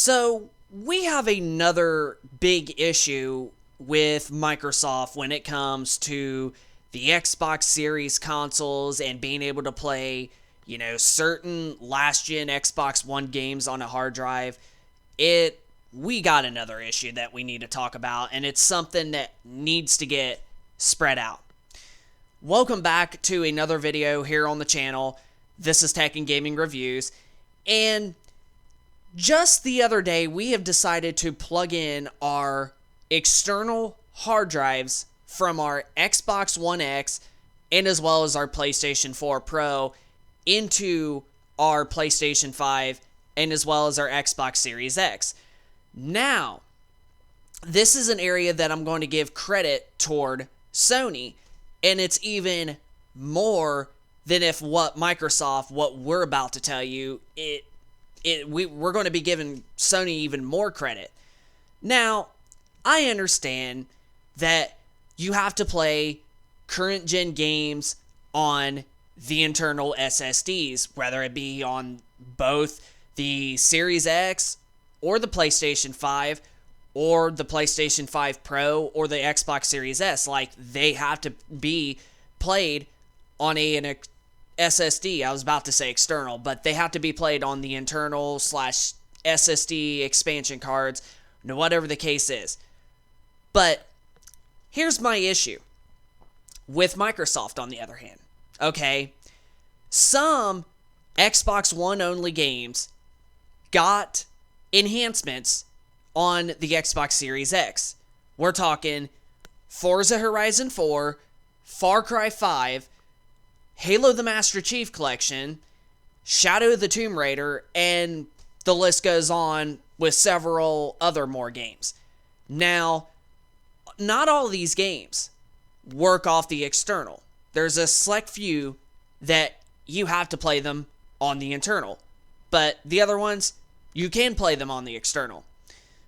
So, we have another big issue with Microsoft when it comes to the Xbox Series consoles and being able to play, certain last gen Xbox One games on a hard drive. We got another issue that we need to talk about, and it's something that needs to get spread out. Welcome back to another video here on the channel. This is Tech and Gaming Reviews, and just the other day, we have decided to plug in our external hard drives from our Xbox One X and as well as our PlayStation 4 Pro into our PlayStation 5 and as well as our Xbox Series X. Now, this is an area that I'm going to give credit toward Sony, and it's even more than if what we're about to tell you, we're going to be giving Sony even more credit. Now, I understand that you have to play current gen games on the internal SSDs, whether it be on both the Series X or the PlayStation 5 or the PlayStation 5 Pro or the Xbox Series S. Like, they have to be played on an SSD. I was about to say external, but they have to be played on the internal / SSD expansion cards, whatever the case is. But here's my issue with Microsoft, on the other hand. Okay, some Xbox One only games got enhancements on the Xbox Series X. We're talking Forza Horizon 4, Far Cry 5, Halo the Master Chief Collection, Shadow of the Tomb Raider, and the list goes on with several other more games. Now, not all of these games work off the external. There's a select few that you have to play them on the internal, but the other ones, you can play them on the external.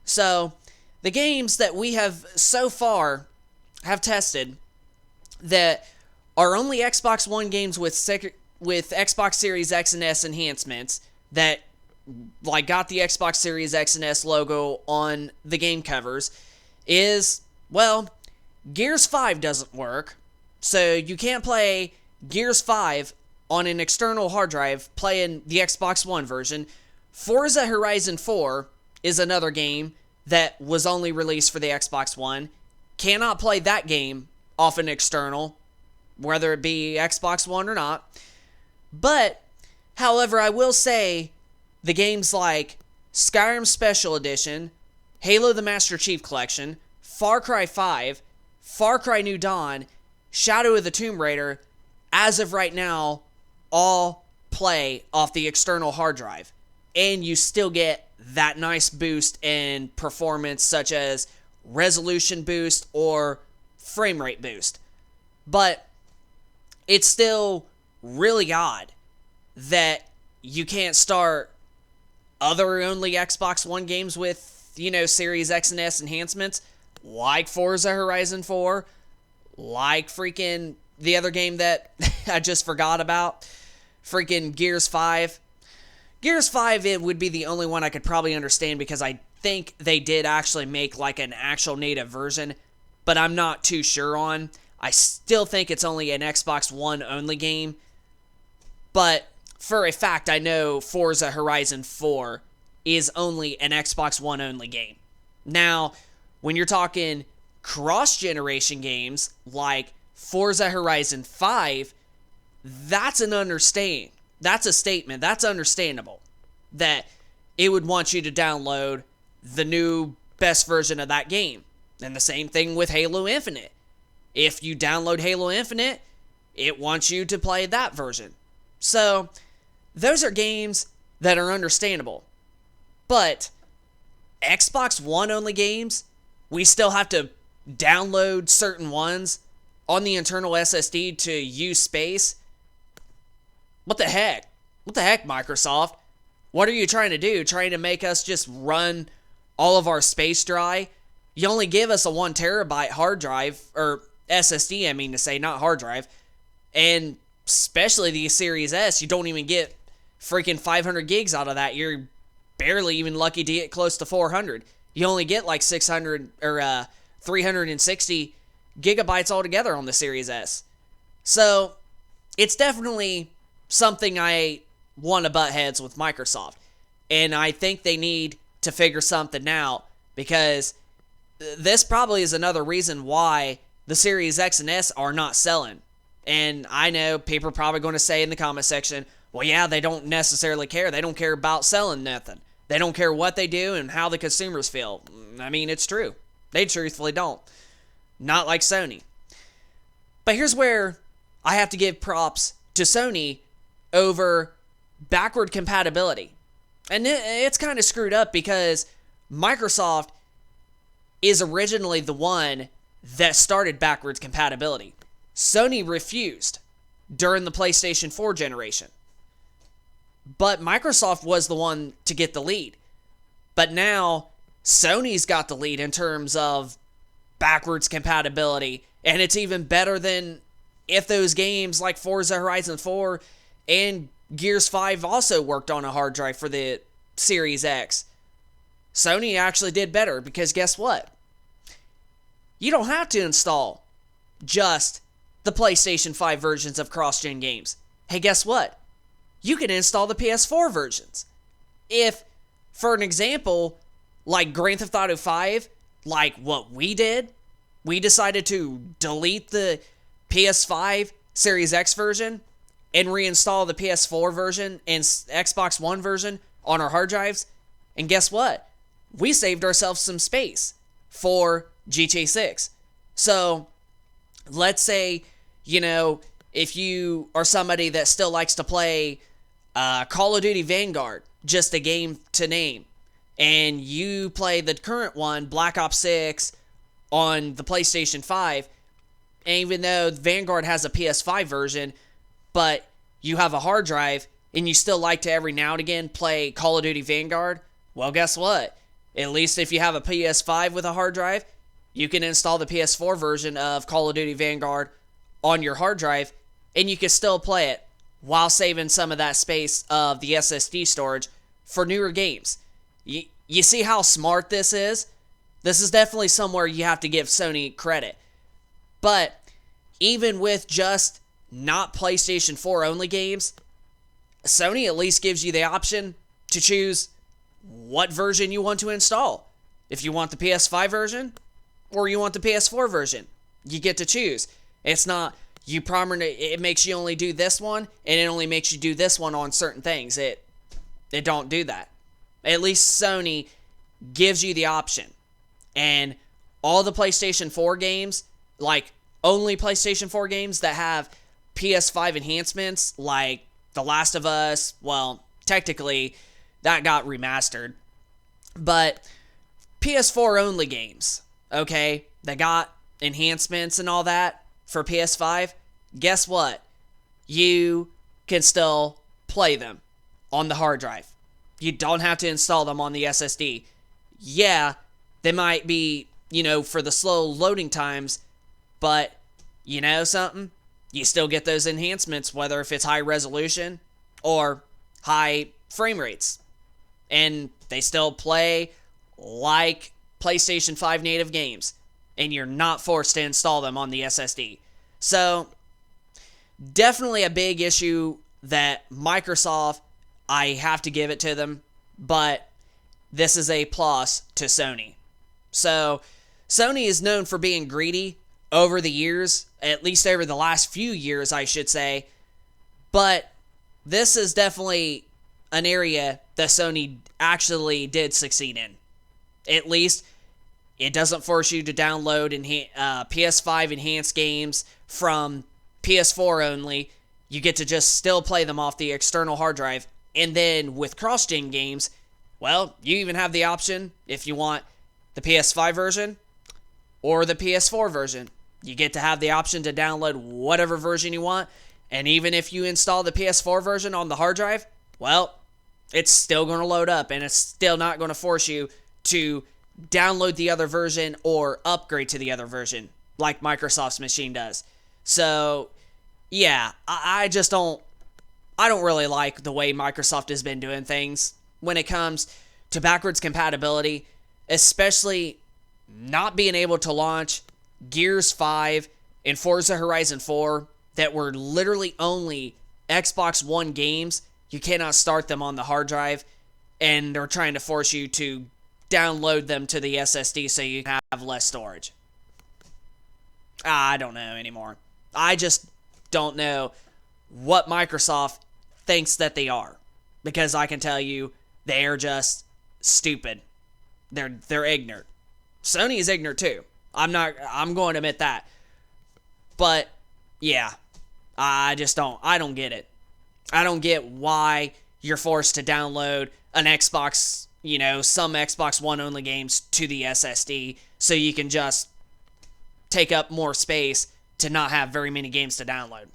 So, the games that we have so far have tested that are only Xbox One games with Xbox Series X and S enhancements that got the Xbox Series X and S logo on the game covers is, well, Gears 5 doesn't work, so you can't play Gears 5 on an external hard drive playing the Xbox One version. Forza Horizon 4 is another game that was only released for the Xbox One. Cannot play that game off an external, whether it be Xbox One or not. But, however, I will say the games like Skyrim Special Edition, Halo the Master Chief Collection, Far Cry 5, Far Cry New Dawn, Shadow of the Tomb Raider, as of right now, all play off the external hard drive. And you still get that nice boost in performance, such as resolution boost or frame rate boost. But it's still really odd that you can't start other only Xbox One games with, Series X and S enhancements, like Forza Horizon 4, like freaking the other game that I just forgot about, freaking Gears 5. Gears 5, it would be the only one I could probably understand because I think they did actually make an actual native version, but I'm not too sure on. I still think it's only an Xbox One only game, but for a fact, I know Forza Horizon 4 is only an Xbox One only game. Now, when you're talking cross-generation games like Forza Horizon 5, that's an understanding. That's a statement. That's understandable that it would want you to download the new best version of that game. And the same thing with Halo Infinite. If you download Halo Infinite, it wants you to play that version. So, those are games that are understandable. But Xbox One only games, we still have to download certain ones on the internal SSD to use space. What the heck? What the heck, Microsoft? What are you trying to do? Trying to make us just run all of our space dry? You only give us a 1 terabyte hard drive, or SSD, I mean to say, not hard drive. And especially the Series S, you don't even get freaking 500 gigs out of that. You're barely even lucky to get close to 400. You only get like 600 or 360 gigabytes altogether on the Series S. So it's definitely something I want to butt heads with Microsoft. And I think they need to figure something out, because this probably is another reason why the Series X and S are not selling. And I know people are probably going to say in the comment section, well, yeah, they don't necessarily care. They don't care about selling nothing. They don't care what they do and how the consumers feel. I mean, it's true. They truthfully don't. Not like Sony. But here's where I have to give props to Sony over backward compatibility. And it's kind of screwed up because Microsoft is originally the one that started backwards compatibility. Sony refused during the PlayStation 4 generation. But Microsoft was the one to get the lead. But now Sony's got the lead in terms of backwards compatibility. And it's even better than if those games like Forza Horizon 4 and Gears 5 also worked on a hard drive for the Series X. Sony actually did better because guess what? You don't have to install just the PlayStation 5 versions of cross-gen games. Hey, guess what? You can install the PS4 versions. If, for an example, like Grand Theft Auto 5, like what we did, we decided to delete the PS5 Series X version and reinstall the PS4 version and Xbox One version on our hard drives. And guess what? We saved ourselves some space for GTA 6. So, let's say, if you are somebody that still likes to play Call of Duty Vanguard, just a game to name, and you play the current one, Black Ops 6, on the PlayStation 5, and even though Vanguard has a PS5 version, but you have a hard drive, and you still like to every now and again play Call of Duty Vanguard, well, guess what? At least if you have a PS5 with a hard drive, you can install the PS4 version of Call of Duty Vanguard on your hard drive, and you can still play it while saving some of that space of the SSD storage for newer games. You see how smart this is? This is definitely somewhere you have to give Sony credit. But even with just not PlayStation 4 only games, Sony at least gives you the option to choose what version you want to install. If you want the PS5 version or you want the PS4 version, you get to choose. It's not it makes you only do this one, and it only makes you do this one on certain things. It don't do that. At least Sony gives you the option. And all the PlayStation 4 games, like only PlayStation 4 games that have PS5 enhancements, like The Last of Us, well, technically that got remastered. But PS4 only games, okay, that got enhancements and all that for PS5, guess what? You can still play them on the hard drive. You don't have to install them on the SSD. Yeah, they might be, for the slow loading times, but you know something? You still get those enhancements, whether if it's high resolution or high frame rates. And they still play like PlayStation 5 native games. And you're not forced to install them on the SSD. So, definitely a big issue that Microsoft, I have to give it to them, but this is a plus to Sony. So, Sony is known for being greedy over the years, at least over the last few years, I should say, but this is definitely an area that Sony actually did succeed in. At least, it doesn't force you to download PS5 enhanced games from PS4 only. You get to just still play them off the external hard drive. And then with cross-gen games, well, you even have the option if you want the PS5 version or the PS4 version. You get to have the option to download whatever version you want. And even if you install the PS4 version on the hard drive, well, it's still going to load up, and it's still not going to force you to download the other version or upgrade to the other version like Microsoft's machine does. So, yeah, I just don't really like the way Microsoft has been doing things when it comes to backwards compatibility, especially not being able to launch Gears 5 and Forza Horizon 4 that were literally only Xbox One games. You cannot start them on the hard drive, and they're trying to force you to download them to the SSD so you can have less storage. I don't know anymore. I just don't know what Microsoft thinks that they are, because I can tell you they are just stupid. They're ignorant. Sony is ignorant too. I'm going to admit that. But yeah, I don't get it. I don't get why you're forced to download an Xbox, some Xbox One only games to the SSD so you can just take up more space to not have very many games to download.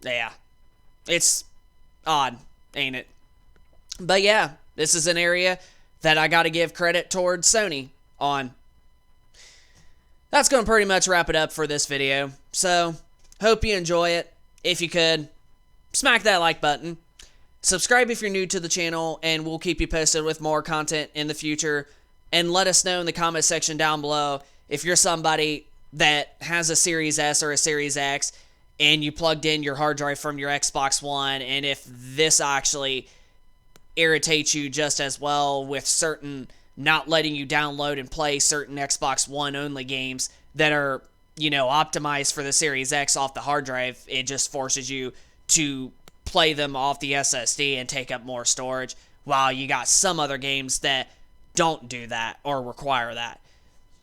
Yeah. It's odd, ain't it? But yeah, this is an area that I got to give credit towards Sony on. That's going to pretty much wrap it up for this video. So, hope you enjoy it. If you could, smack that like button. Subscribe if you're new to the channel, and we'll keep you posted with more content in the future. And let us know in the comment section down below if you're somebody that has a Series S or a Series X and you plugged in your hard drive from your Xbox One, and if this actually irritates you just as well with certain not letting you download and play certain Xbox One only games that are, optimized for the Series X off the hard drive. It just forces you to play them off the SSD and take up more storage, while you got some other games that don't do that or require that.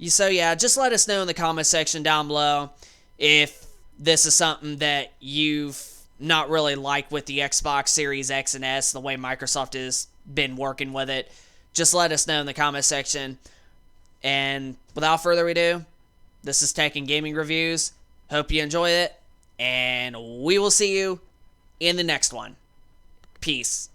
So yeah, just let us know in the comment section down below if this is something that you've not really liked with the Xbox Series X and S, the way Microsoft has been working with it. Just let us know in the comment section. And without further ado, this is Tech and Gaming Reviews. Hope you enjoy it, and we will see you in the next one. Peace.